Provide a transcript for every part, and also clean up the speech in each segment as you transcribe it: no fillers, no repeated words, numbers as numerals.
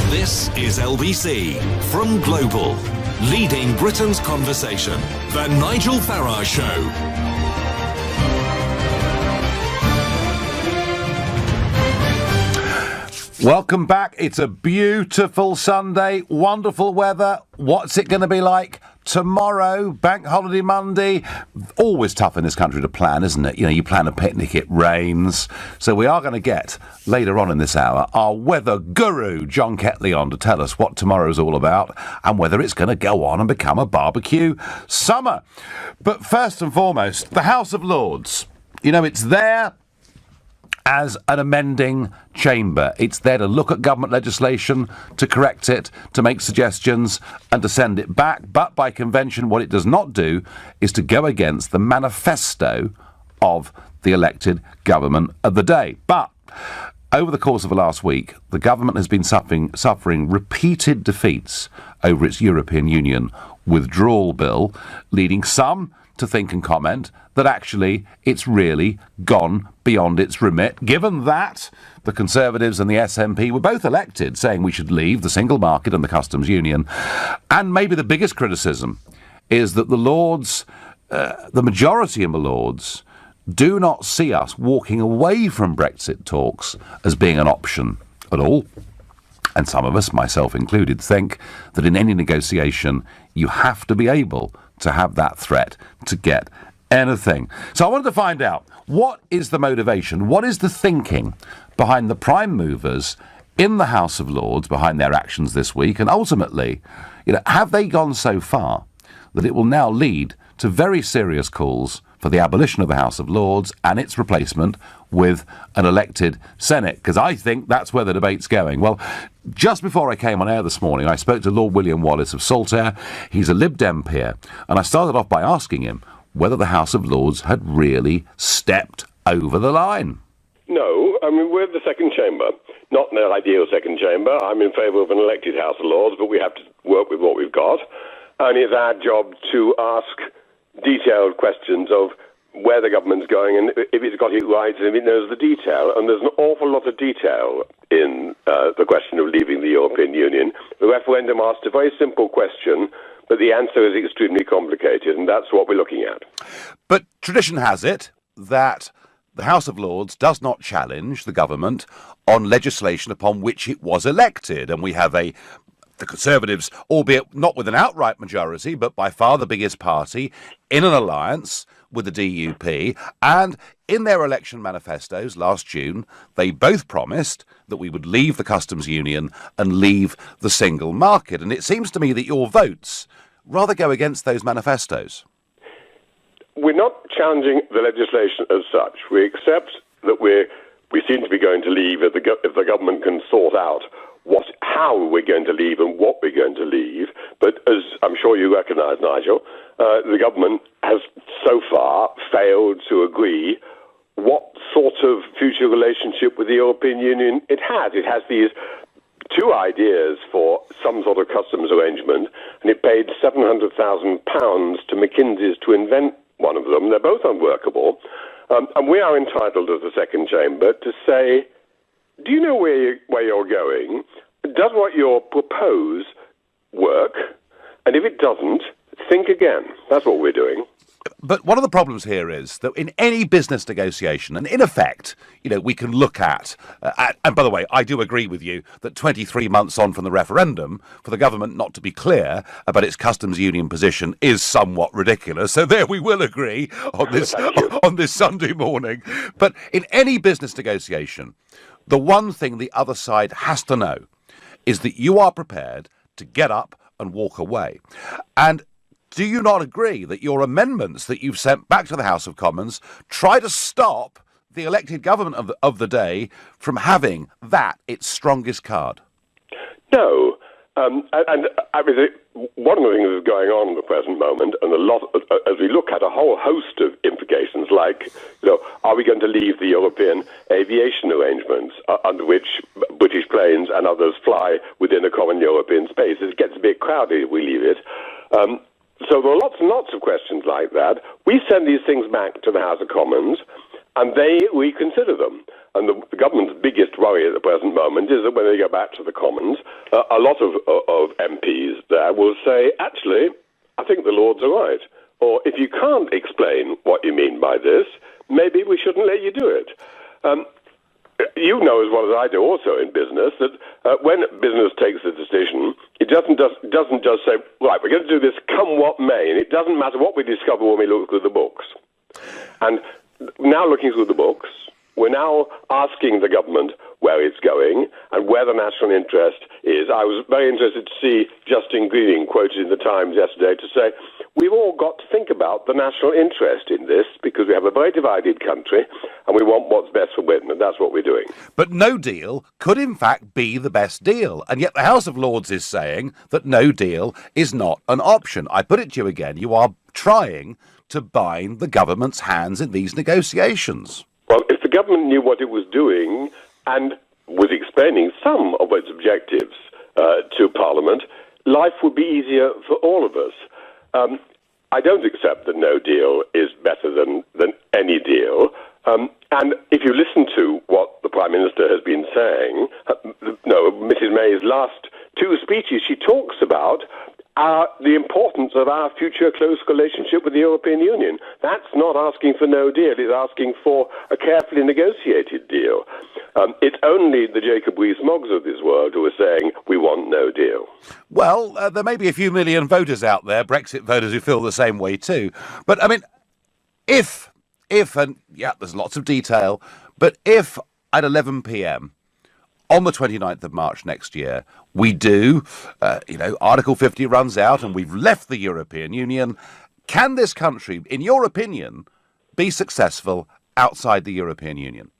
This is LBC from Global, leading Britain's conversation. The Nigel Farage Show. Welcome back. It's a beautiful Sunday, wonderful weather. What's it going to be like tomorrow? Bank holiday Monday. Always tough in this country to plan, isn't it? You know, you plan a picnic, it rains. So we are going to get, later on in this hour, our weather guru, John Ketley, on to tell us what tomorrow's all about and whether it's going to go on and become a barbecue summer. But first and foremost, the House of Lords. You know, it's there as an amending chamber. It's there to look at government legislation, to correct it, to make suggestions and to send it back. But by convention, what it does not do is to go against the manifesto of the elected government of the day. But over the course of the last week, the government has been suffering repeated defeats over its European Union withdrawal bill, leading some to think and comment that actually it's really gone beyond its remit, given that the Conservatives and the SNP were both elected saying we should leave the single market and the customs union. And maybe the biggest criticism is that the Lords, the majority in the Lords, do not see us walking away from Brexit talks as being an option at all. And some of us, myself included, think that in any negotiation you have to be able to have that threat to get anything. So I wanted to find out, what is the motivation, what is the thinking behind the prime movers in the House of Lords, behind their actions this week, and ultimately, you know, have they gone so far that it will now lead to very serious calls for the abolition of the House of Lords and its replacement with an elected Senate? Because I think that's where the debate's going. Well, just before I came on air this morning, I spoke to Lord William Wallace of Saltaire. He's a Lib Dem peer, and I started off by asking him whether the House of Lords had really stepped over the line. No, I mean, we're the second chamber, not an ideal second chamber. I'm in favour of an elected House of Lords, but we have to work with what we've got. And it's our job to ask detailed questions of where the government's going and if it's got it right and if it knows the detail. And there's an awful lot of detail in the question of leaving the European Union. The referendum asked a very simple question, but the answer is extremely complicated, and that's what we're looking at. But tradition has it that the House of Lords does not challenge the government on legislation upon which it was elected. And we have the Conservatives, albeit not with an outright majority, but by far the biggest party, in an alliance with the DUP. And in their election manifestos last June, they both promised that we would leave the customs union and leave the single market. And it seems to me that your votes rather go against those manifestos. We're not challenging the legislation as such. We accept that we seem to be going to leave if the government can sort out how we're going to leave and what we're going to leave. But as I'm sure you recognise, Nigel, the government has so far failed to agree what sort of future relationship with the European Union it has. It has these two ideas for some sort of customs arrangement, and it paid £700,000 to McKinsey's to invent one of them. They're both unworkable. And we are entitled as the second chamber to say, do you know where you're going? Does what you propose work? And if it doesn't, think again. That's what we're doing. But one of the problems here is that in any business negotiation, and in effect, you know, we can look at, and by the way, I do agree with you that 23 months on from the referendum, for the government not to be clear about its customs union position is somewhat ridiculous. So there we will agree on this Sunday morning. But in any business negotiation, the one thing the other side has to know is that you are prepared to get up and walk away. And do you not agree that your amendments that you've sent back to the House of Commons try to stop the elected government of the day from having that its strongest card? No. And I mean, one of the things that's going on at the present moment, and as we look at a whole host of implications, like, you know, are we going to leave the European aviation arrangements under which British planes and others fly within a common European space? It gets a bit crowded if we leave it. So there are lots and lots of questions like that. We send these things back to the House of Commons, and they reconsider them. And the government's biggest worry at the present moment is that when they go back to the Commons, a lot of MPs there will say, actually, I think the Lords are right. Or if you can't explain what you mean by this, maybe we shouldn't let you do it. You know as well as I do also in business that when business takes a decision, it doesn't just say, right, we're going to do this come what may, and it doesn't matter what we discover when we look through the books. And now looking through the books, we're now asking the government where it's going and where the national interest is. I was very interested to see Justin Greening quoted in the Times yesterday to say, we've all got to think about the national interest in this because we have a very divided country and we want what's best for Britain, and that's what we're doing. But no deal could in fact be the best deal. And yet the House of Lords is saying that no deal is not an option. I put it to you again, you are trying to bind the government's hands in these negotiations. Well, if the government knew what it was doing and was explaining some of its objectives to Parliament, life would be easier for all of us. I don't accept that no deal is better than any deal. And if you listen to what the Prime Minister has been saying, Mrs May's last two speeches, she talks about the importance of our future close relationship with the European Union. That's not asking for no deal, it's asking for a carefully negotiated deal. It's only the Jacob Rees-Moggs of this world who are saying we want no deal. Well, there may be a few million voters out there, Brexit voters, who feel the same way too. But, I mean, if, and yeah, there's lots of detail, but if at 11 p.m, on the 29th of March next year, we do, Article 50 runs out and we've left the European Union, can this country, in your opinion, be successful outside the European Union?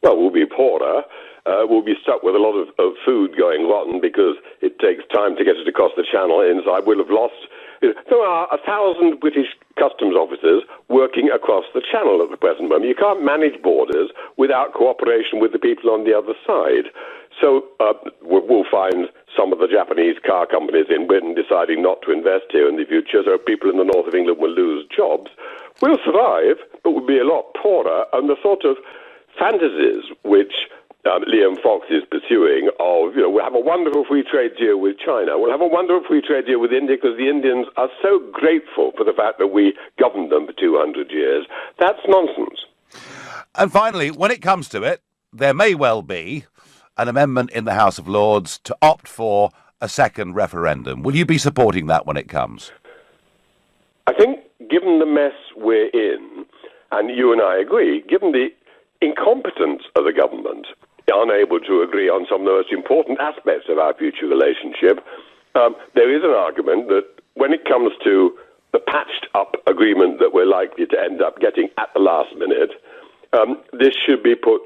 Well, we'll be poorer. We'll be stuck with a lot of food going rotten because it takes time to get it across the channel inside. We'll have lost... There are 1,000 British customs officers working across the channel at the present moment. You can't manage borders without cooperation with the people on the other side. So we'll find some of the Japanese car companies in Britain deciding not to invest here in the future, so people in the north of England will lose jobs. We'll survive, but we'll be a lot poorer, and the sort of fantasies which Liam Fox is pursuing of, we'll have a wonderful free trade deal with China, we'll have a wonderful free trade deal with India because the Indians are so grateful for the fact that we governed them for 200 years. That's nonsense. And finally, when it comes to it, there may well be an amendment in the House of Lords to opt for a second referendum. Will you be supporting that when it comes? I think, given the mess we're in, and you and I agree, given the incompetence of the government, unable to agree on some of the most important aspects of our future relationship, there is an argument that when it comes to the patched-up agreement that we're likely to end up getting at the last minute, this should be put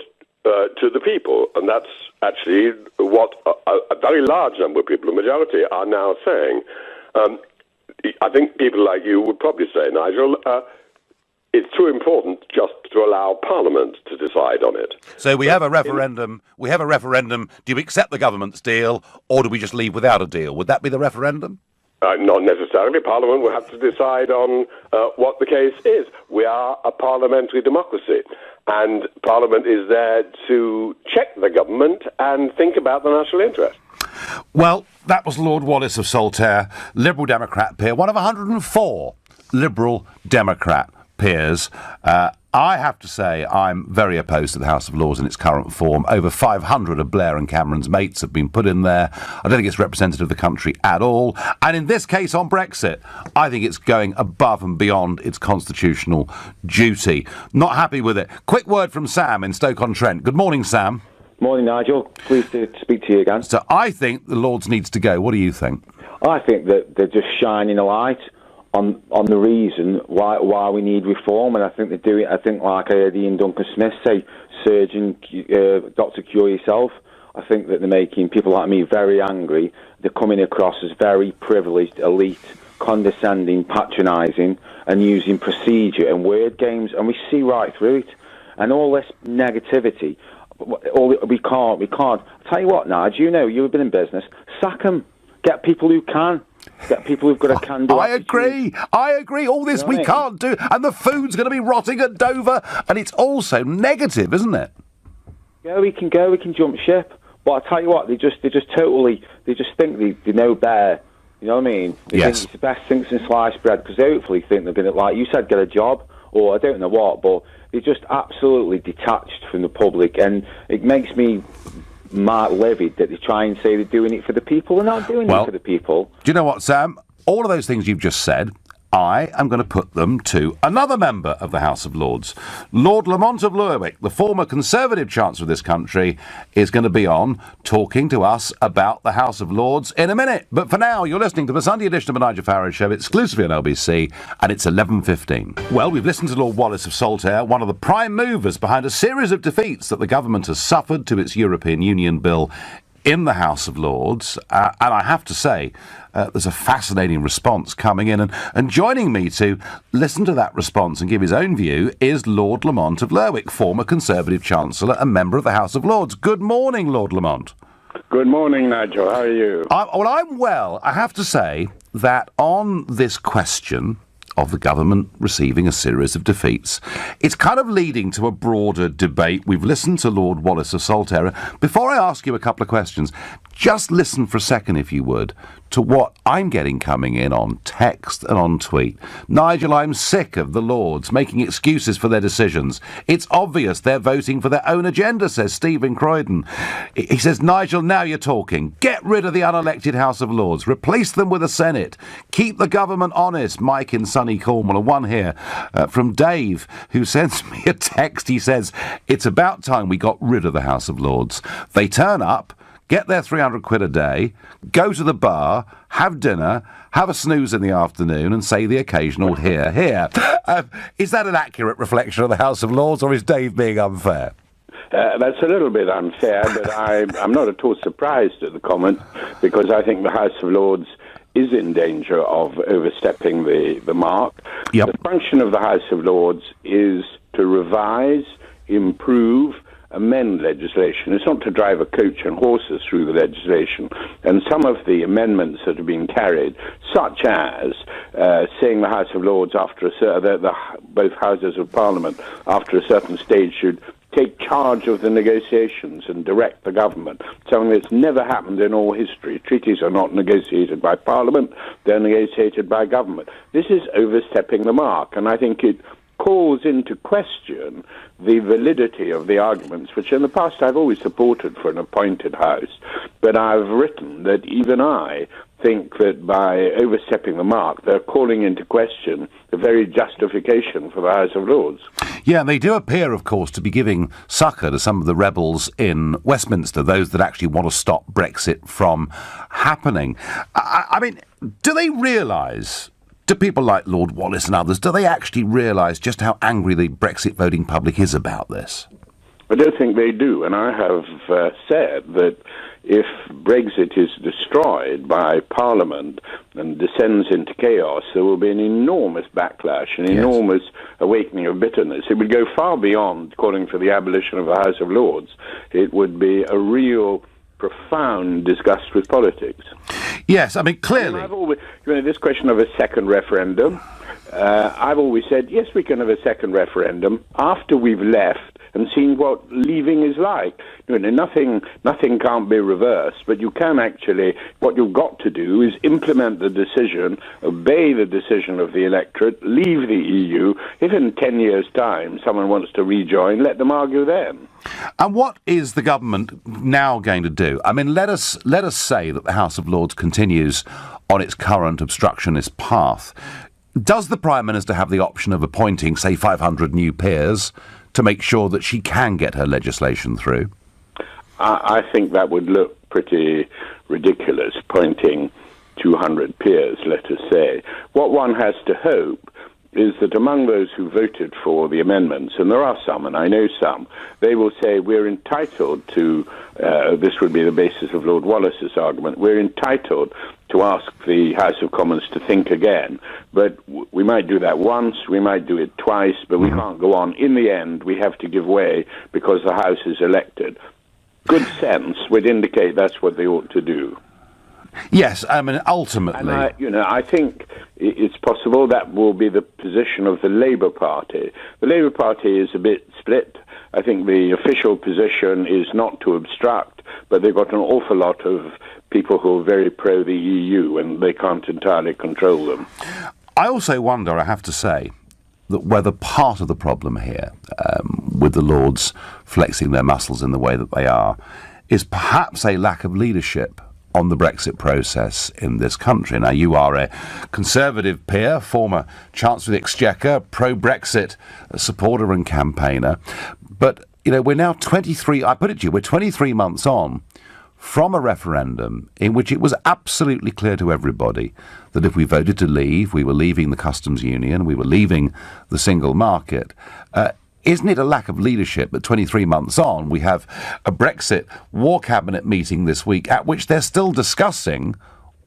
to the people. And that's actually what a very large number of people, a majority, are now saying. I think people like you would probably say, Nigel, it's too important just to allow Parliament to decide on it. So we have a referendum. Do you accept the government's deal, or do we just leave without a deal? Would that be the referendum? Not necessarily. Parliament will have to decide on what the case is. We are a parliamentary democracy, and Parliament is there to check the government and think about the national interest. Well, that was Lord Wallace of Saltaire, Liberal Democrat peer, one of 104 Liberal Democrat peers. I have to say I'm very opposed to the House of Lords in its current form. Over 500 of Blair and Cameron's mates have been put in there. I don't think it's representative of the country at all. And in this case on Brexit, I think it's going above and beyond its constitutional duty. Not happy with it. Quick word from Sam in Stoke-on-Trent. Good morning, Sam. Morning, Nigel. Pleased to speak to you again. So I think the Lords needs to go. What do you think? I think that they're just shining a light on the reason why we need reform, and I think they do it. I think, like I heard Ian Duncan Smith say, surgeon, Dr. Cure yourself. I think that they're making people like me very angry. They're coming across as very privileged, elite, condescending, patronising, and using procedure and word games, and we see right through it. And all this negativity, we can't. I'll tell you what, Nigel, you've been in business. Sack them. Get people who can. Get people who've got a can-do attitude. I agree. All this we can't do. And the food's going to be rotting at Dover. And it's also negative, isn't it? We can jump ship. But I tell you what, they just think they know better. You know what I mean? They think it's the best thing since sliced bread, because they hopefully think they're going to, like you said, get a job, or I don't know what, but they're just absolutely detached from the public, and it makes me livid that they try and say they're doing it for the people. They're not doing it for the people. Do you know what, Sam? All of those things you've just said, I am going to put them to another member of the House of Lords. Lord Lamont of Lerwick, the former Conservative Chancellor of this country, is going to be on talking to us about the House of Lords in a minute. But for now, you're listening to the Sunday edition of the Nigel Farage Show, exclusively on LBC, and it's 11:15. Well, we've listened to Lord Wallace of Saltaire, one of the prime movers behind a series of defeats that the government has suffered to its European Union bill in the House of Lords, and I have to say, there's a fascinating response coming in, and joining me to listen to that response and give his own view is Lord Lamont of Lerwick, former Conservative Chancellor and member of the House of Lords. Good morning, Lord Lamont. Good morning, Nigel. How are you? I'm well. I have to say that on this question of the government receiving a series of defeats, it's kind of leading to a broader debate. We've listened to Lord Wallace of Saltaire. Before I ask you a couple of questions, just listen for a second, if you would, to what I'm getting coming in on text and on tweet. Nigel, I'm sick of the Lords making excuses for their decisions. It's obvious they're voting for their own agenda, says Stephen Croydon. He says, Nigel, now you're talking. Get rid of the unelected House of Lords. Replace them with a Senate. Keep the government honest. Mike in sunny Cornwall. And one here from Dave, who sends me a text. He says, it's about time we got rid of the House of Lords. They turn up, get their 300 quid a day, go to the bar, have dinner, have a snooze in the afternoon and say the occasional hear, hear. Is that an accurate reflection of the House of Lords, or is Dave being unfair? That's a little bit unfair, but I'm not at all surprised at the comment, because I think the House of Lords is in danger of overstepping the mark. Yep. The function of the House of Lords is to revise, improve, amend legislation. It's not to drive a coach and horses through the legislation. And some of the amendments that have been carried, such as saying the House of Lords after both houses of Parliament after a certain stage should take charge of the negotiations and direct the government, something that's never happened in all history. Treaties are not negotiated by Parliament, they're negotiated by government. This is overstepping the mark, and I think it calls into question the validity of the arguments, which in the past I've always supported for an appointed House, but I've written that even I think that by overstepping the mark, they're calling into question the very justification for the House of Lords. Yeah, and they do appear, of course, to be giving succour to some of the rebels in Westminster, those that actually want to stop Brexit from happening. I mean, do they realise, do people like Lord Wallace and others, do they actually realise just how angry the Brexit voting public is about this? I don't think they do, and I have said that if Brexit is destroyed by Parliament and descends into chaos, there will be an enormous backlash, an enormous awakening of bitterness. It would go far beyond calling for the abolition of the House of Lords. It would be a real profound disgust with politics. Yes, I mean, clearly. I've always, this question of a second referendum, I've always said, yes, we can have a second referendum after we've left and seen what leaving is like. Nothing can't be reversed, but you can actually, what you've got to do is implement the decision, obey the decision of the electorate, leave the EU. If in 10 years' time someone wants to rejoin, let them argue then. And what is the government now going to do? I mean, let us say that the House of Lords continues on its current obstructionist path. Does the Prime Minister have the option of appointing, say, 500 new peers to make sure that she can get her legislation through? I think that would look pretty ridiculous, appointing 200 peers, let us say. What one has to hope is that among those who voted for the amendments, and there are some, and I know some, they will say we're entitled to, this would be the basis of Lord Wallace's argument, we're entitled to ask the House of Commons to think again. But we might do that once, we might do it twice, but we can't go on. In the end, we have to give way because the House is elected. Good sense would indicate that's what they ought to do. Yes, I mean, ultimately. And I think it's possible that will be the position of the Labour Party. The Labour Party is a bit split. I think the official position is not to obstruct, but they've got an awful lot of people who are very pro the EU, and they can't entirely control them. I also wonder, I have to say, that whether part of the problem here, with the Lords flexing their muscles in the way that they are, is perhaps a lack of leadership on the Brexit process in this country. Now, you are a Conservative peer, former Chancellor of the Exchequer, pro-Brexit supporter and campaigner. But, we're now 23, I put it to you, we're 23 months on from a referendum in which it was absolutely clear to everybody that if we voted to leave, we were leaving the customs union, we were leaving the single market. Isn't it a lack of leadership that 23 months on we have a Brexit War Cabinet meeting this week at which they're still discussing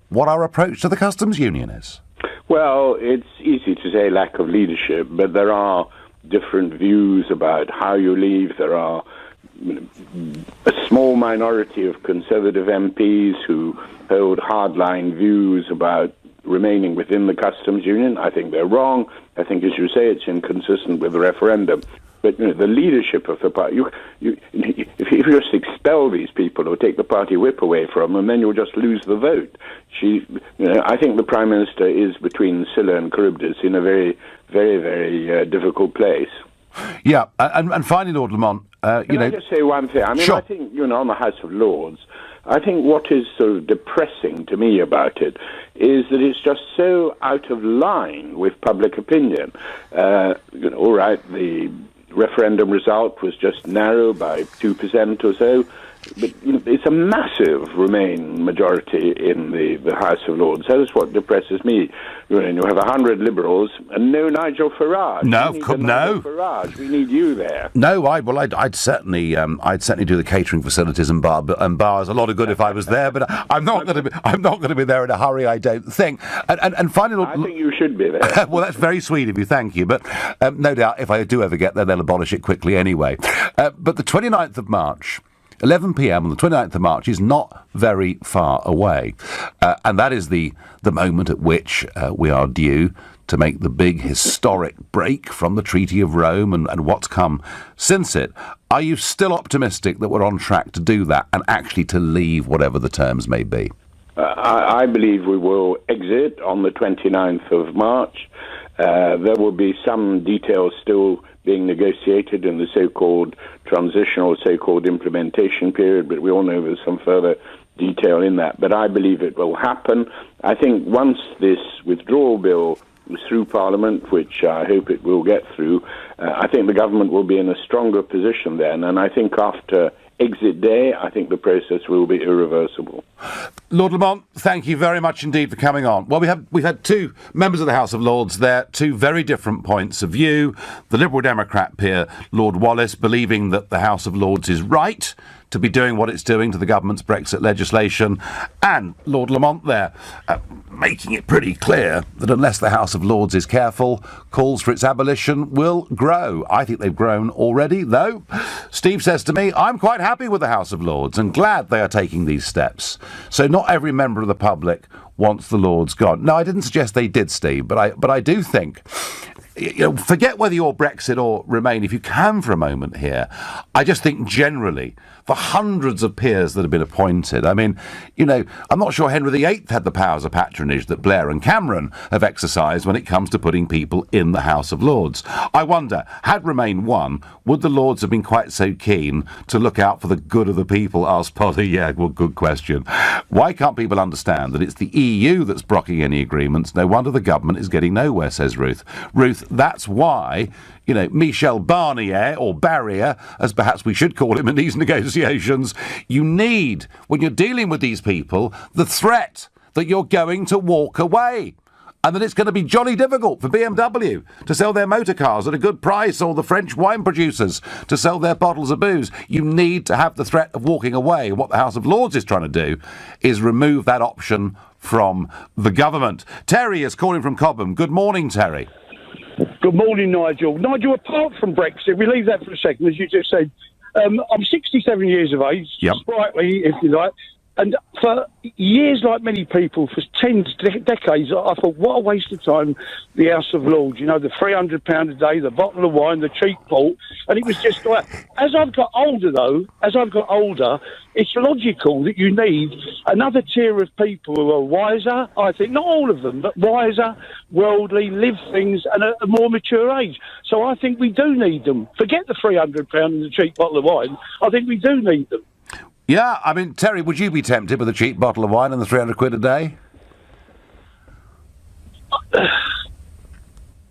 what our approach to the customs union is? Well, it's easy to say lack of leadership, but there are different views about how you leave. There are a small minority of Conservative MPs who hold hardline views about remaining within the customs union. I think they're wrong. I think, as you say, it's inconsistent with the referendum. But the leadership of the party, if you just expel these people or take the party whip away from them, then you'll just lose the vote. I think the Prime Minister is between Scylla and Charybdis in a very, very, very difficult place. Yeah, and finally, Lord Lamont, Can I just say one thing? I mean, sure. I think, on the House of Lords, I think what is sort of depressing to me about it is that it's just so out of line with public opinion. All right, the referendum result was just narrow by 2% or so, but it's a massive Remain majority in the House of Lords. That is what depresses me. You have 100 Liberals and no Nigel Farage. No, Nigel Farage. We need you there. No, I'd certainly do the catering facilities and bars. A lot of good if I was there, but I'm not going to be there in a hurry. I don't think. And finally, I think you should be there. Well, that's very sweet of you. Thank you. But no doubt, if I do ever get there, they'll abolish it quickly anyway. But the 29th of March. 11 p.m. on the 29th of March is not very far away. And that is the moment at which we are due to make the big historic break from the Treaty of Rome and what's come since it. Are you still optimistic that we're on track to do that and actually to leave whatever the terms may be? I believe we will exit on the 29th of March. There will be some details still being negotiated in the so-called transitional, so-called implementation period, but we all know there's some further detail in that. But I believe it will happen. I think once this withdrawal bill is through Parliament, which I hope it will get through, I think the government will be in a stronger position then. And I think after exit day, I think the process will be irreversible. Lord Lamont, thank you very much indeed for coming on. Well, we've had two members of the House of Lords there, two very different points of view. The Liberal Democrat peer, Lord Wallace, believing that the House of Lords is right to be doing what it's doing to the government's Brexit legislation, and Lord Lamont there, making it pretty clear that unless the House of Lords is careful, calls for its abolition will grow. I think they've grown already, though. Steve says to me, I'm quite happy with the House of Lords and glad they are taking these steps. So not every member of the public wants the Lords gone. No, I didn't suggest they did, Steve, but I do think, forget whether you're Brexit or Remain, if you can for a moment here, I just think generally, for hundreds of peers that have been appointed, I mean, I'm not sure Henry VIII had the powers of patronage that Blair and Cameron have exercised when it comes to putting people in the House of Lords. I wonder, had Remain won, would the Lords have been quite so keen to look out for the good of the people? Asked Polly. Yeah, well, good question. Why can't people understand that it's the EU that's blocking any agreements? No wonder the government is getting nowhere, says Ruth. Ruth, that's why, Michel Barnier, or Barrier, as perhaps we should call him in these negotiations, you need, when you're dealing with these people, the threat that you're going to walk away. And that it's going to be jolly difficult for BMW to sell their motor cars at a good price, or the French wine producers to sell their bottles of booze. You need to have the threat of walking away. What the House of Lords is trying to do is remove that option from the government. Terry is calling from Cobham. Good morning, Terry. Good morning, Nigel. Nigel, apart from Brexit, we leave that for a second, as you just said. I'm 67 years of age, Yep. sprightly, if you like. And for years, like many people, for decades, I thought, what a waste of time, the House of Lords. You know, the £300 a day, the bottle of wine, the cheap port. And it was just like, as I've got older, it's logical that you need another tier of people who are wiser, I think, not all of them, but wiser, worldly, live things, and a more mature age. So I think we do need them. Forget the £300 and the cheap bottle of wine. I think we do need them. Yeah, I mean, Terry, would you be tempted with a cheap bottle of wine and the 300 quid a day?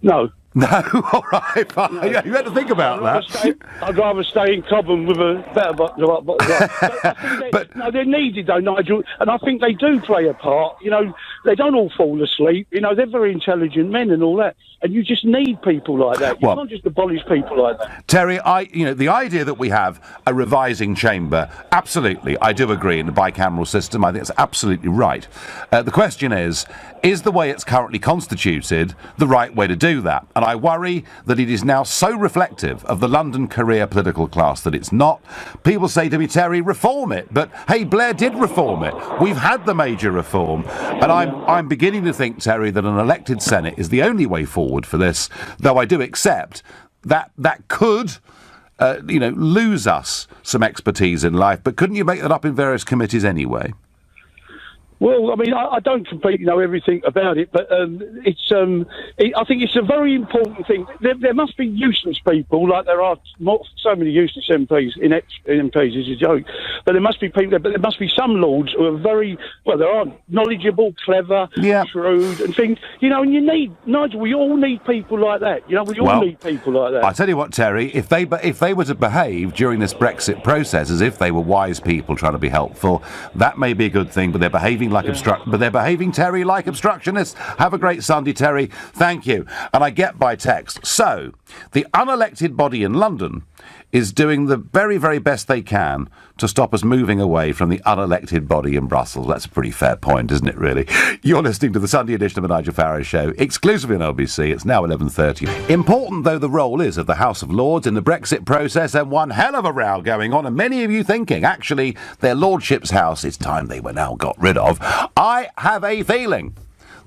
No. No, all right, fine. No. Yeah, you had to think about that. I'd rather stay in Cobham with a better bottle of wine. But no, they're needed, though, Nigel, and I think they do play a part. You know, they don't all fall asleep. You know, they're very intelligent men and all that, and you just need people like that. You can't just abolish people like that. Terry, the idea that we have a revising chamber, absolutely, I do agree, in the bicameral system, I think it's absolutely right. The question is the way it's currently constituted the right way to do that? And I worry that it is now so reflective of the London career political class that it's not. People say to me, Terry, reform it. But, hey, Blair did reform it. We've had the major reform. And I'm beginning to think, Terry, that an elected Senate is the only way forward for this, though I do accept that could lose us some expertise in life. But couldn't you make that up in various committees anyway? Well, I mean, I don't completely know everything about it, but I think it's a very important thing. There must be useless people, like there are so many useless MPs in MPs. It's a joke, but there must be people. But there must be some lords who are very there are knowledgeable, clever, shrewd, and things. You know, and you need Nigel. We all need people like that. You know, we all need people like that. I tell you what, Terry, if they were to behave during this Brexit process as if they were wise people trying to be helpful, that may be a good thing. But they're behaving Terry, like obstructionists. Have a great Sunday, Terry. Thank you. And I get by text. So, the unelected body in London is doing the very, very best they can to stop us moving away from the unelected body in Brussels. That's a pretty fair point, isn't it, really? You're listening to the Sunday edition of the Nigel Farage Show, exclusively on LBC. It's now 11:30. Important though the role is of the House of Lords in the Brexit process, and one hell of a row going on, and many of you thinking, actually, their lordship's house, it's time they were now got rid of. I have a feeling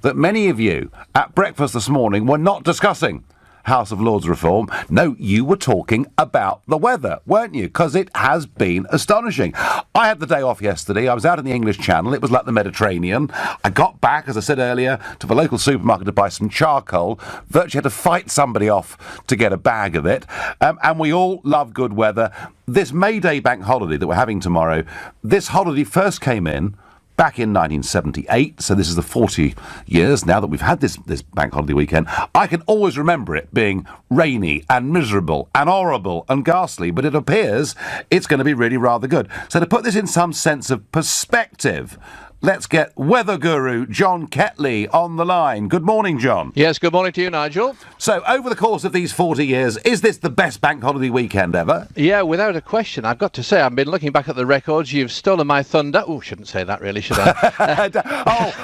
that many of you at breakfast this morning were not discussing House of Lords reform. No, you were talking about the weather, weren't you? Because it has been astonishing. I had the day off yesterday. I was out in the English Channel. It was like the Mediterranean. I got back, as I said earlier, to the local supermarket to buy some charcoal. Virtually had to fight somebody off to get a bag of it. And we all love good weather. This May Day bank holiday that we're having tomorrow, this holiday first came in back in 1978, so this is the 40 years now that we've had this bank holiday weekend. I can always remember it being rainy and miserable and horrible and ghastly, but it appears it's going to be really rather good. So to put this in some sense of perspective, let's get weather guru John Ketley on the line. Good morning, John. Yes, good morning to you, Nigel. So, over the course of these 40 years, is this the best bank holiday weekend ever? Yeah, without a question. I've got to say, I've been looking back at the records. You've stolen my thunder. Oh, shouldn't say that, really, should I?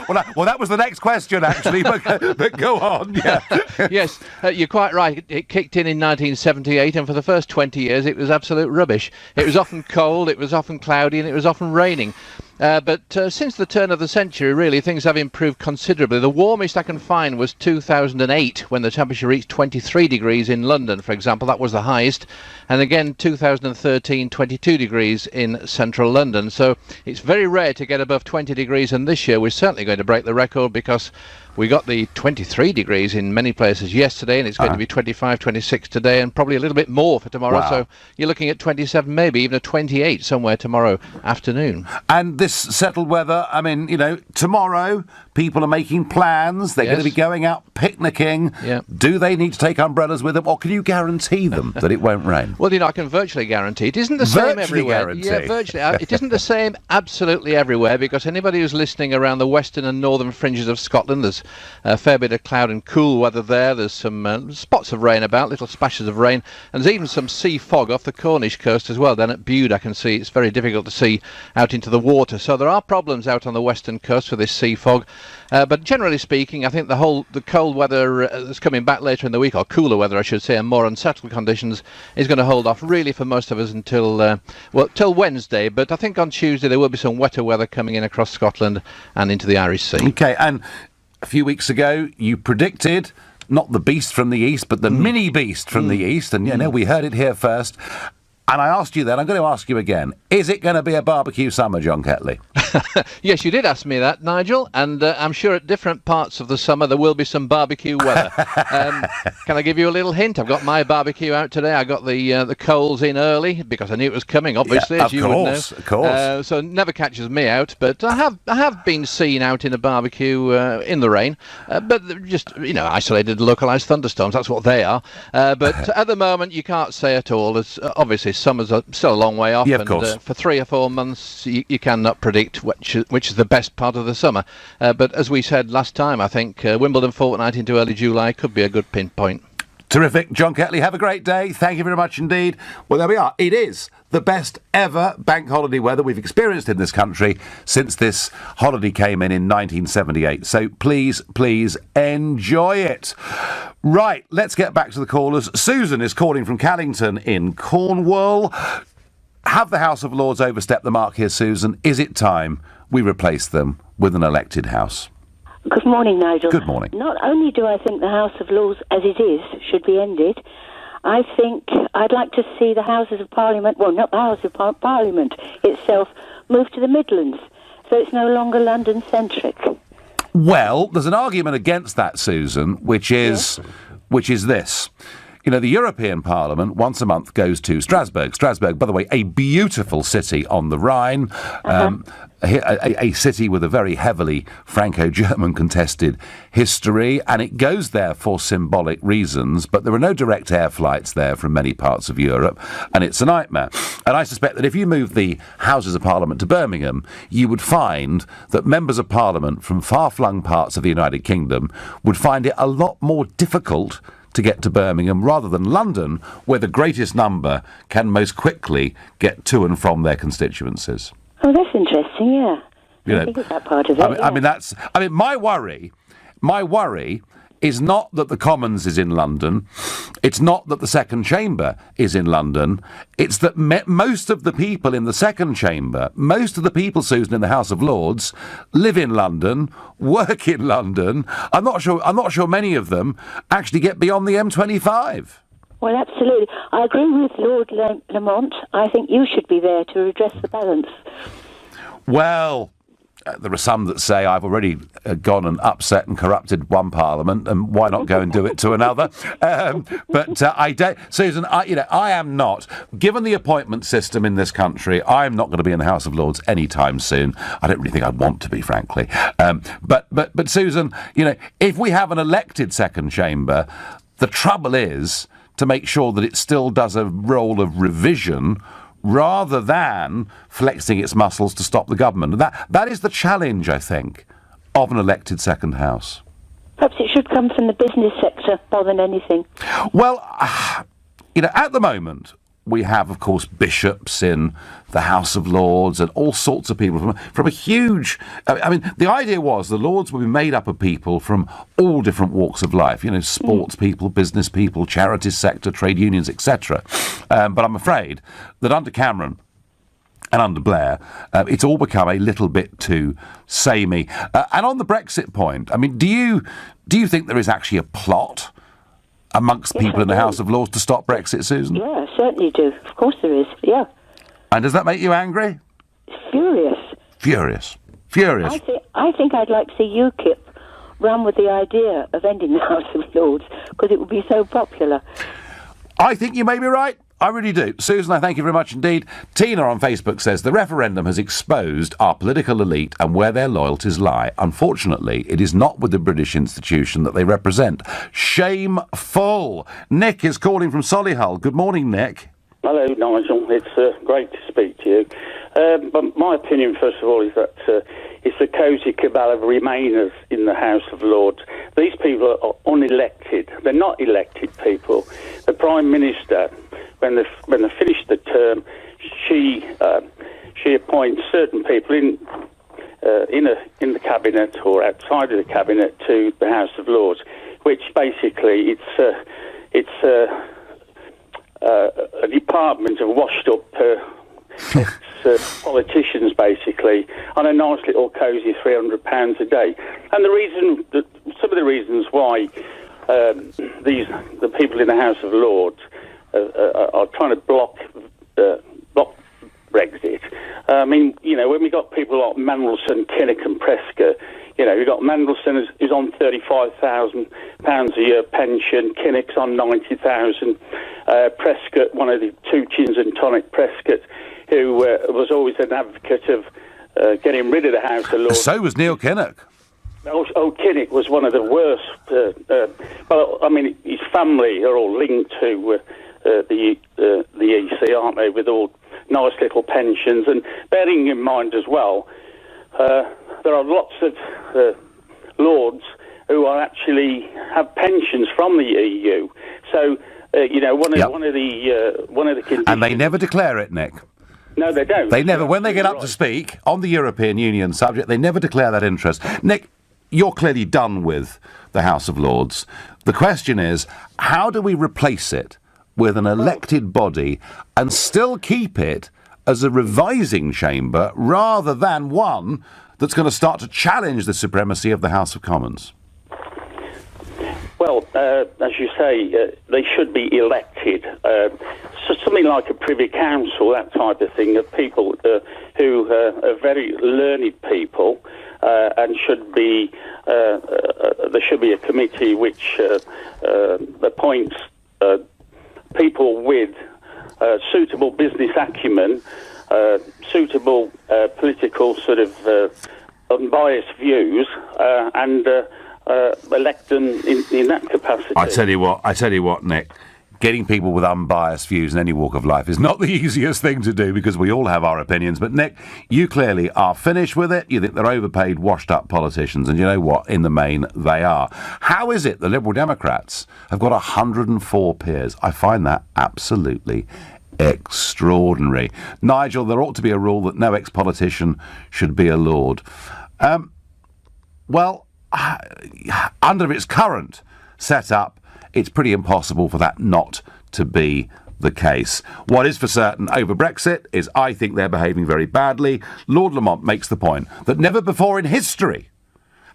Well, that was the next question, actually, but go on. Yeah. Yes, you're quite right. It kicked in 1978, and for the first 20 years, it was absolute rubbish. It was often cold, it was often cloudy, and it was often raining. But since the turn of the century, really, things have improved considerably. The warmest I can find was 2008, when the temperature reached 23 degrees in London, for example. That was the highest. And again, 2013, 22 degrees in central London. So it's very rare to get above 20 degrees. And this year, we're certainly going to break the record because we got the 23 degrees in many places yesterday, and it's going to be 25, 26 today, and probably a little bit more for tomorrow. Wow. So you're looking at 27, maybe even a 28 somewhere tomorrow afternoon. And this settled weather, I mean, tomorrow people are making plans. They're going to be going out picnicking. Yeah. Do they need to take umbrellas with them, or can you guarantee them that it won't rain? Well, I can virtually guarantee. It isn't the same everywhere. Guarantee. Yeah, virtually. It isn't the same absolutely everywhere, because anybody who's listening around the western and northern fringes of Scotland, there's a fair bit of cloud and cool weather there. There's some spots of rain about, little splashes of rain, and there's even some sea fog off the Cornish coast as well. Then at Bude, I can see it's very difficult to see out into the water. water. So there are problems out on the western coast with this sea fog. But generally speaking, I think the cold weather that's coming back later in the week, or cooler weather, I should say, and more unsettled conditions, is going to hold off really for most of us until till Wednesday. But I think on Tuesday there will be some wetter weather coming in across Scotland and into the Irish Sea. Okay, and a few weeks ago you predicted not the beast from the east, but the mini beast from the east, and we heard it here first. And I asked you then, I'm going to ask you again, is it going to be a barbecue summer, John Ketley? Yes, you did ask me that, Nigel, and I'm sure at different parts of the summer there will be some barbecue weather. Can I give you a little hint? I've got my barbecue out today. I got the coals in early because I knew it was coming, obviously, as you would know. Of course. So it never catches me out, but I have been seen out in a barbecue in the rain, but just, isolated localised thunderstorms, that's what they are. But at the moment you can't say at all, as obviously summer's still a long way off, yeah, of course. For 3 or 4 months you cannot predict which is the best part of the summer. But as we said last time, I think Wimbledon fortnight into early July could be a good pinpoint. Terrific. John Ketley, have a great day. Thank you very much indeed. Well, there we are. It is the best ever bank holiday weather we've experienced in this country since this holiday came in 1978. So please enjoy it. Right, let's get back to the callers. Susan is calling from Callington in Cornwall. Have the House of Lords overstepped the mark here, Susan? Is it time we replace them with an elected House? Good morning, Nigel. Good morning. Not only do I think the House of Lords, as it is, should be ended, I think I'd like to see the Houses of Parliament, well, not the House of Parliament itself, move to the Midlands, so it's no longer London-centric. Well, there's an argument against that, Susan, which is this. The European Parliament once a month goes to Strasbourg. Strasbourg, by the way, a beautiful city on the Rhine, a city with a very heavily Franco-German contested history, and it goes there for symbolic reasons, but there are no direct air flights there from many parts of Europe, and it's a nightmare. And I suspect that if you move the Houses of Parliament to Birmingham, you would find that members of Parliament from far-flung parts of the United Kingdom would find it a lot more difficult to get to Birmingham rather than London, where the greatest number can most quickly get to and from their constituencies. Oh, that's interesting, yeah. I think it's that part of it. My worry is not that the Commons is in London, it's not that the Second Chamber is in London, it's that most of the people in the Second Chamber, most of the people, Susan, in the House of Lords, live in London, work in London. I'm not sure many of them actually get beyond the M25. Well, absolutely. I agree with Lord Lamont. I think you should be there to redress the balance. Well, there are some that say I've already gone and upset and corrupted one parliament, and why not go and do it to another? But I don't, Susan. I am not. Given the appointment system in this country, I'm not going to be in the House of Lords anytime soon. I don't really think I'd want to be, frankly. But Susan, if we have an elected second chamber, the trouble is to make sure that it still does a role of revision, rather than flexing its muscles to stop the government. That is the challenge, I think, of an elected second house. Perhaps it should come from the business sector more than anything. Well, at the moment, we have, of course, bishops in the House of Lords and all sorts of people from a huge... the idea was the Lords would be made up of people from all different walks of life, sports people, business people, charities sector, trade unions, etc. But I'm afraid that under Cameron and under Blair, it's all become a little bit too samey. And on the Brexit point, do you think there is actually a plot amongst people in the House of Lords to stop Brexit, Susan? Yeah, I certainly do. Of course there is, yeah. And does that make you angry? Furious. Furious. I think I'd like to see UKIP run with the idea of ending the House of Lords, because it would be so popular. I think you may be right. I really do. Susan, I thank you very much indeed. Tina on Facebook says, the referendum has exposed our political elite and where their loyalties lie. Unfortunately, it is not with the British institution that they represent. Shameful. Nick is calling from Solihull. Good morning, Nick. Hello, Nigel. It's great to speak to you. But my opinion, first of all, is that it's the cosy cabal of Remainers in the House of Lords. These people are unelected. They're not elected people. The Prime Minister, when they finished the term, she she appoints certain people in the cabinet or outside of the cabinet to the House of Lords, which basically it's a department of washed-up politicians, basically, on a nice little cosy £300 a day. And some of the reasons why the people in the House of Lords are trying to block Brexit. I mean, when we got people like Mandelson, Kinnock and Prescott, you've got Mandelson who's on £35,000 a year pension, Kinnock's on £90,000, Prescott, one of the two chins and tonic Prescott, who was always an advocate of getting rid of the House of Lords. So was Neil Kinnock. Kinnock was one of the worst. Well, I mean, his family are all linked to the EC, aren't they, with all nice little pensions. And bearing in mind as well, there are lots of lords who are actually have pensions from the EU. So, one of the conditions. And they never declare it, Nick. No, they don't. They never, when they get up to speak on the European Union subject, they never declare that interest. Nick, you're clearly done with the House of Lords. The question is, how do we replace it with an elected body and still keep it as a revising chamber rather than one that's going to start to challenge the supremacy of the House of Commons? Well, as you say, they should be elected. So something like a Privy Council, that type of thing, of people who are very learned people, and should be there should be a committee which appoints people with suitable business acumen, suitable political sort of unbiased views, and elect them in that capacity. I tell you what, Nick. Getting people with unbiased views in any walk of life is not the easiest thing to do because we all have our opinions. But, Nick, you clearly are finished with it. You think they're overpaid, washed-up politicians. And you know what? In the main, they are. How is it the Liberal Democrats have got 104 peers? I find that absolutely extraordinary. Nigel, there ought to be a rule that no ex-politician should be a Lord. Well, under its current setup, it's pretty impossible for that not to be the case. What is for certain over Brexit is I think they're behaving very badly. Lord Lamont makes the point that never before in history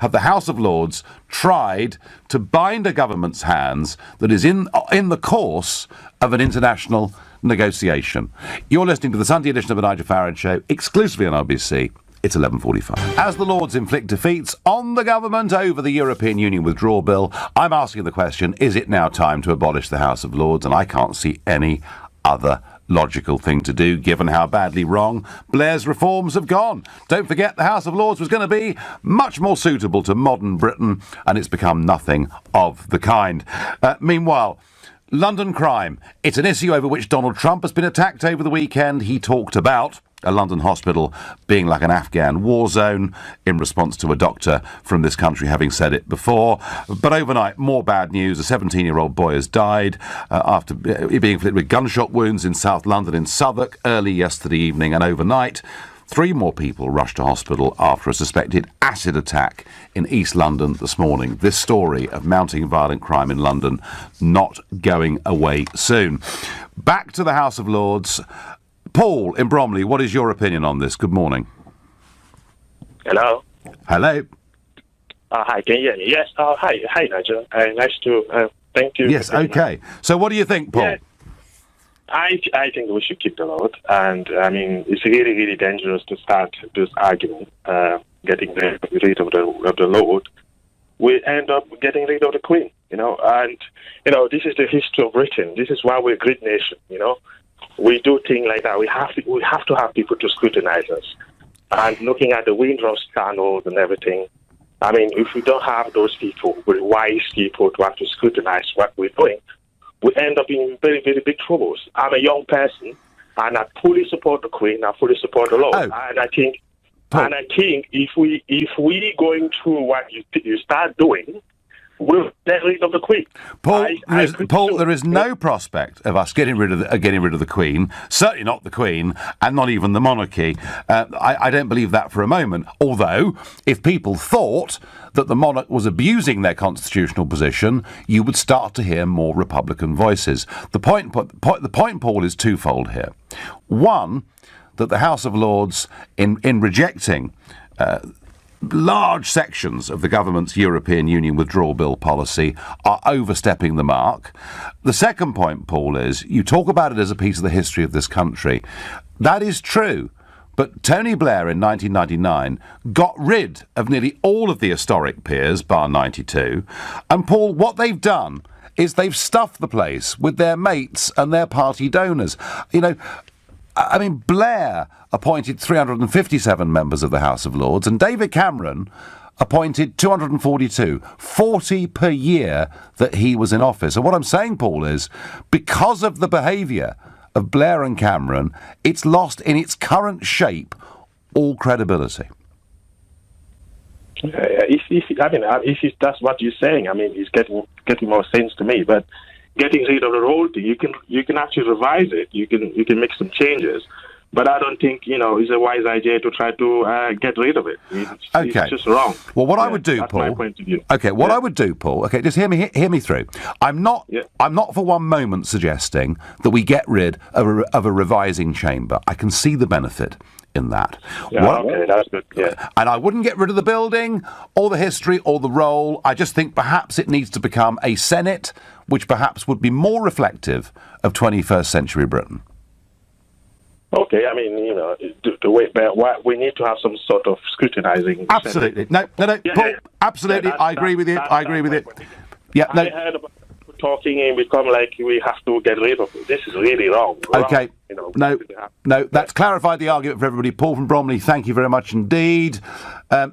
have the House of Lords tried to bind a government's hands that is in the course of an international negotiation. You're listening to the Sunday edition of the Nigel Farage Show, exclusively on RBC. It's 11:45. As the Lords inflict defeats on the government over the European Union withdrawal bill, I'm asking the question, is it now time to abolish the House of Lords? And I can't see any other logical thing to do, given how badly wrong Blair's reforms have gone. Don't forget, the House of Lords was going to be much more suitable to modern Britain, and it's become nothing of the kind. Meanwhile, London crime. It's an issue over which Donald Trump has been attacked over the weekend. He talked about a London hospital being like an Afghan war zone in response to a doctor from this country having said it before. But overnight, more bad news. A 17-year-old boy has died after being inflicted with gunshot wounds in South London in Southwark early yesterday evening. And overnight, 3 more people rushed to hospital after a suspected acid attack in East London this morning. This story of mounting violent crime in London not going away soon. Back to the House of Lords. Paul in Bromley, what is your opinion on this? Good morning. Hello. Hello. Hi, can you hear me? Yes. Hi, Nigel. Nice to thank you. Yes. Okay. So, what do you think, Paul? Yeah. I think we should keep the vote, and I mean it's really, really dangerous to start this argument, getting rid of the Lord. We end up getting rid of the Queen, and this is the history of Britain. This is why we're a great nation, We do things like that. We have to have people to scrutinize us. And looking at the Windrush scandals and everything, I mean, if we don't have those people, wise people to have to scrutinize what we're doing, we end up in very, very big troubles. I'm a young person, and I fully support the Queen. I fully support the Lord. Oh. And I think if we going through what you start doing, we'll get rid of the Queen. Paul, there is no prospect of us getting rid of the Queen. Certainly not the Queen, and not even the monarchy. I don't believe that for a moment. Although, if people thought that the monarch was abusing their constitutional position, you would start to hear more Republican voices. The point, Paul, is twofold here. One, that the House of Lords, in rejecting large sections of the government's European Union withdrawal bill policy, are overstepping the mark. The second point, Paul, is you talk about it as a piece of the history of this country. That is true. But Tony Blair in 1999 got rid of nearly all of the historic peers, bar 92. And, Paul, what they've done is they've stuffed the place with their mates and their party donors. You know, I mean, Blair appointed 357 members of the House of Lords, and David Cameron appointed 242, 40 per year that he was in office. And what I'm saying, Paul, is because of the behaviour of Blair and Cameron, it's lost in its current shape all credibility. If that's what you're saying, I mean, it's getting more sense to me. But getting rid of the whole thing, you can actually revise it. You can make some changes. But I don't think, it's a wise idea to try to get rid of it. It's just wrong. Well, what I would do, that's Paul. My point of view. Okay, what I would do, Paul. Okay, just hear me through. I'm not for one moment suggesting that we get rid of a revising chamber. I can see the benefit in that. Okay, that's good. Yeah. And I wouldn't get rid of the building or the history or the role. I just think perhaps it needs to become a Senate, which perhaps would be more reflective of 21st century Britain. Okay, I mean, the way we need to have some sort of scrutinizing. Absolutely. No, Paul, absolutely. I agree with you. I agree with it. Yeah, no. I heard about people talking and become like we have to get rid of it. This is really wrong. Okay. No, that's clarified the argument for everybody. Paul from Bromley, thank you very much indeed.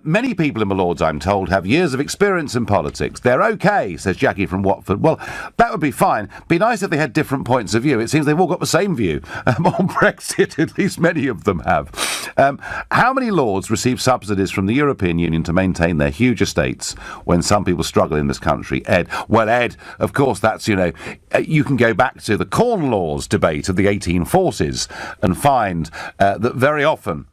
Many people in the Lords, I'm told, have years of experience in politics. They're okay, says Jackie from Watford. Well, that would be fine. Be nice if they had different points of view. It seems they've all got the same view on Brexit. At least many of them have. How many Lords receive subsidies from the European Union to maintain their huge estates when some people struggle in this country? Ed. Well, Ed, of course, that's, you can go back to the Corn Laws debate of the 1840s and find that very often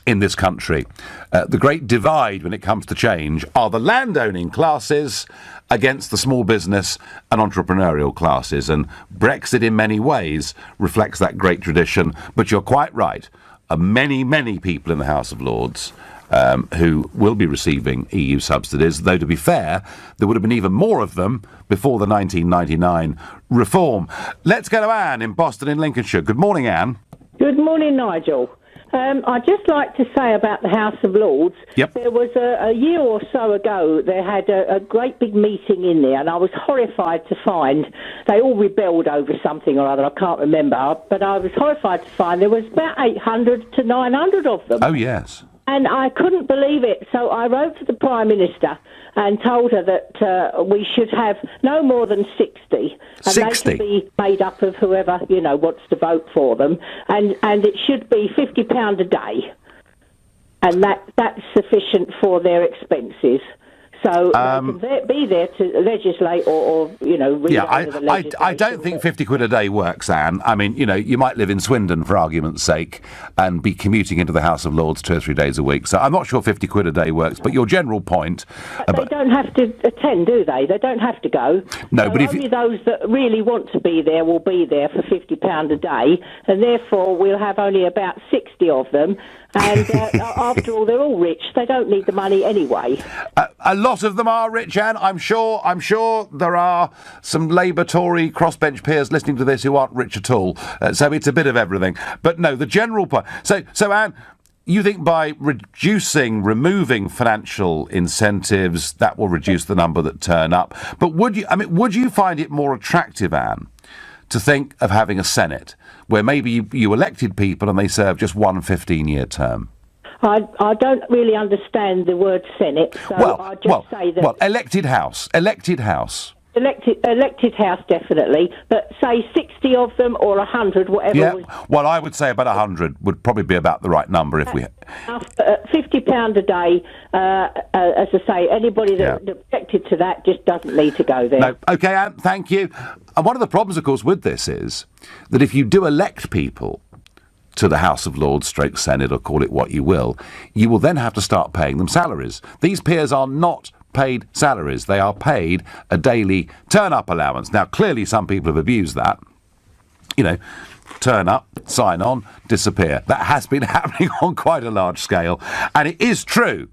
in this country, the great divide when it comes to change are the landowning classes against the small business and entrepreneurial classes. And Brexit in many ways reflects that great tradition. But you're quite right. Many, many people in the House of Lords who will be receiving EU subsidies, though to be fair, there would have been even more of them before the 1999 reform. Let's go to Anne in Boston in Lincolnshire. Good morning, Anne. Good morning, Nigel. I'd just like to say about the House of Lords, There was a year or so ago, they had a great big meeting in there, and I was horrified to find they all rebelled over something or other, I can't remember, but I was horrified to find there was about 800 to 900 of them. Oh, yes. And I couldn't believe it, so I wrote to the Prime Minister and told her that we should have no more than 60. And 60? They should be made up of whoever, wants to vote for them. And it should be £50 a day. And that's sufficient for their expenses. So they can be there to legislate or read over the legislation. I don't think 50 quid a day works, Anne. I mean, you might live in Swindon, for argument's sake, and be commuting into the House of Lords 2 or 3 days a week. So I'm not sure 50 quid a day works, but your general point... They don't have to attend, do they? They don't have to go. No, so but only those that really want to be there will be there for £50 a day, and therefore we'll have only about 60 of them. And after all, they're all rich. They don't need the money anyway. A lot of them are rich, Anne. I'm sure there are some Labour, Tory, crossbench peers listening to this who aren't rich at all. So it's a bit of everything. But no, the general point. So Anne, you think by removing financial incentives, that will reduce the number that turn up. But would you find it more attractive, Anne, to think of having a Senate where maybe you elected people and they serve just one 15-year term? I don't really understand the word Senate, so I'll just say that... Well, elected House. elected House, definitely, but say 60 of them or 100, whatever. Yeah, well, I would say about 100 would probably be about the right number if we... £50 a day, as I say, anybody that objected to that just doesn't need to go there. No. OK, Anne, thank you. And one of the problems, of course, with this is that if you do elect people to the House of Lords, stroke Senate, or call it what you will then have to start paying them salaries. These peers are not paid salaries. They are paid a daily turn-up allowance. Now, clearly some people have abused that. You know, turn up, sign on, disappear. That has been happening on quite a large scale. And it is true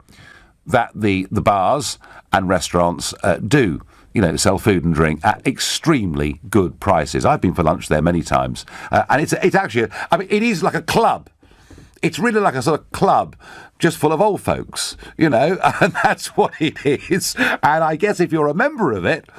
that the bars and restaurants do, you know, sell food and drink at extremely good prices. I've been for lunch there many times. And it's actually, I mean, it is like a club. It's really like a sort of club just full of old folks, you know, and that's what it is. And I guess if you're a member of it,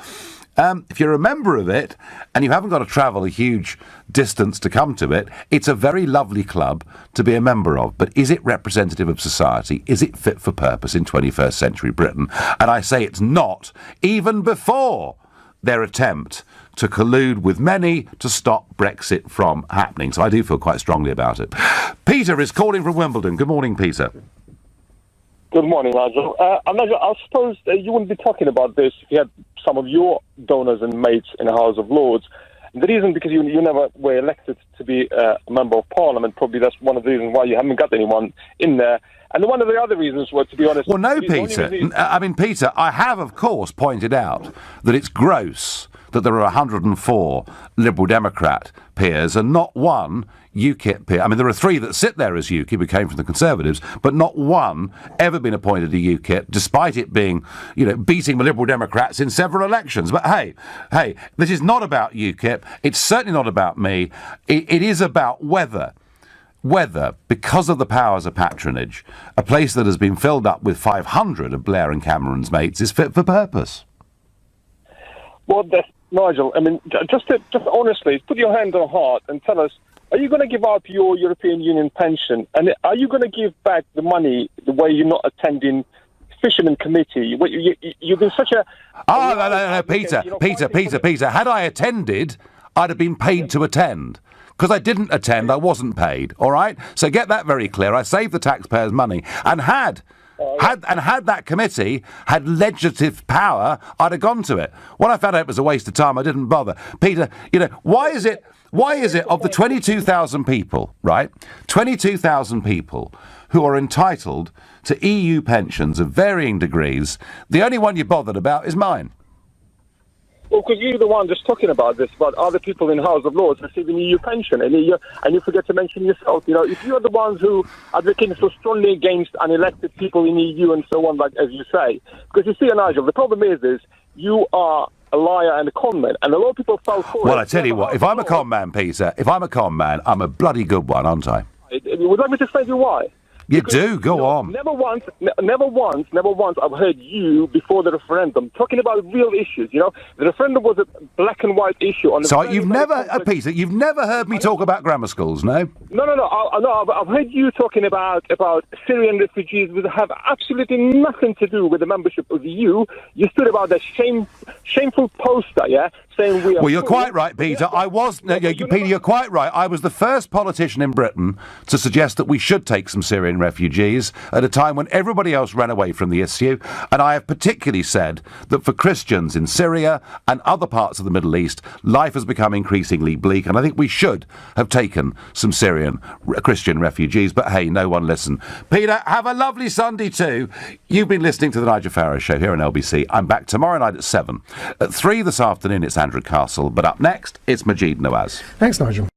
and you haven't got to travel a huge distance to come to it, it's a very lovely club to be a member of. But is it representative of society? Is it fit for purpose in 21st century Britain? And I say it's not, even before their attempt to collude with many to stop Brexit from happening. So I do feel quite strongly about it. Peter is calling from Wimbledon. Good morning, Peter. Good morning, Nigel. Nigel, I suppose you wouldn't be talking about this if you had some of your donors and mates in the House of Lords. The reason, because you never were elected to be a member of Parliament, probably that's one of the reasons why you haven't got anyone in there. And one of the other reasons were, to be honest... Well, no, Peter. I mean, Peter, I have, of course, pointed out that it's gross that there are 104 Liberal Democrat peers and not one UKIP peer. I mean, there are 3 that sit there as UKIP who came from the Conservatives, but not one ever been appointed to UKIP, despite it being, you know, beating the Liberal Democrats in several elections. But hey, this is not about UKIP. It's certainly not about me. It is about whether, because of the powers of patronage, a place that has been filled up with 500 of Blair and Cameron's mates is fit for purpose. Well, Nigel, I mean, just honestly, put your hand on heart and tell us, are you going to give up your European Union pension? And are you going to give back the money the way you're not attending Fisherman Committee? You've been such a... Oh, no, Peter. Had I attended, I'd have been paid to attend. Because I didn't attend, I wasn't paid, all right? So get that very clear. I saved the taxpayers' money. And had that committee had legislative power, I'd have gone to it. When I found out it was a waste of time, I didn't bother. Peter, you know, why is it of the 22,000 people, right, 22,000 people who are entitled to EU pensions of varying degrees, the only one you bothered about is mine? Well, because you're the one just talking about this, about other people in the House of Lords receiving EU pension, and you forget to mention yourself. You know, if you're the ones who advocate so strongly against unelected people in the EU and so on, like as you say, because you see, Nigel, the problem is you are a liar and a con man, and a lot of people fell for it. Well, I tell you what, if I'm a con man, Peter, I'm a bloody good one, aren't I? Would you like me to explain to you why? You do, go on. Never once I've heard you, before the referendum, talking about real issues, you know. The referendum was a black and white issue. So you've never, Peter, you've never heard me talk about grammar schools, no? No, I've heard you talking about Syrian refugees which have absolutely nothing to do with the membership of the EU. You stood about that shameful poster, yeah, saying we are... Well, you're quite right, Peter. Peter, you're quite right. I was the first politician in Britain to suggest that we should take some Syrian refugees at a time when everybody else ran away from the issue, and I have particularly said that for Christians in Syria and other parts of the Middle East, life has become increasingly bleak, and I think we should have taken some Syrian Christian refugees, but hey, no one listened. Peter, have a lovely Sunday too. You've been listening to the Nigel Farrow Show here on LBC. I'm back tomorrow night at 7. At 3 this afternoon, it's Andrew Castle, but up next, it's Majid Nawaz. Thanks, Nigel.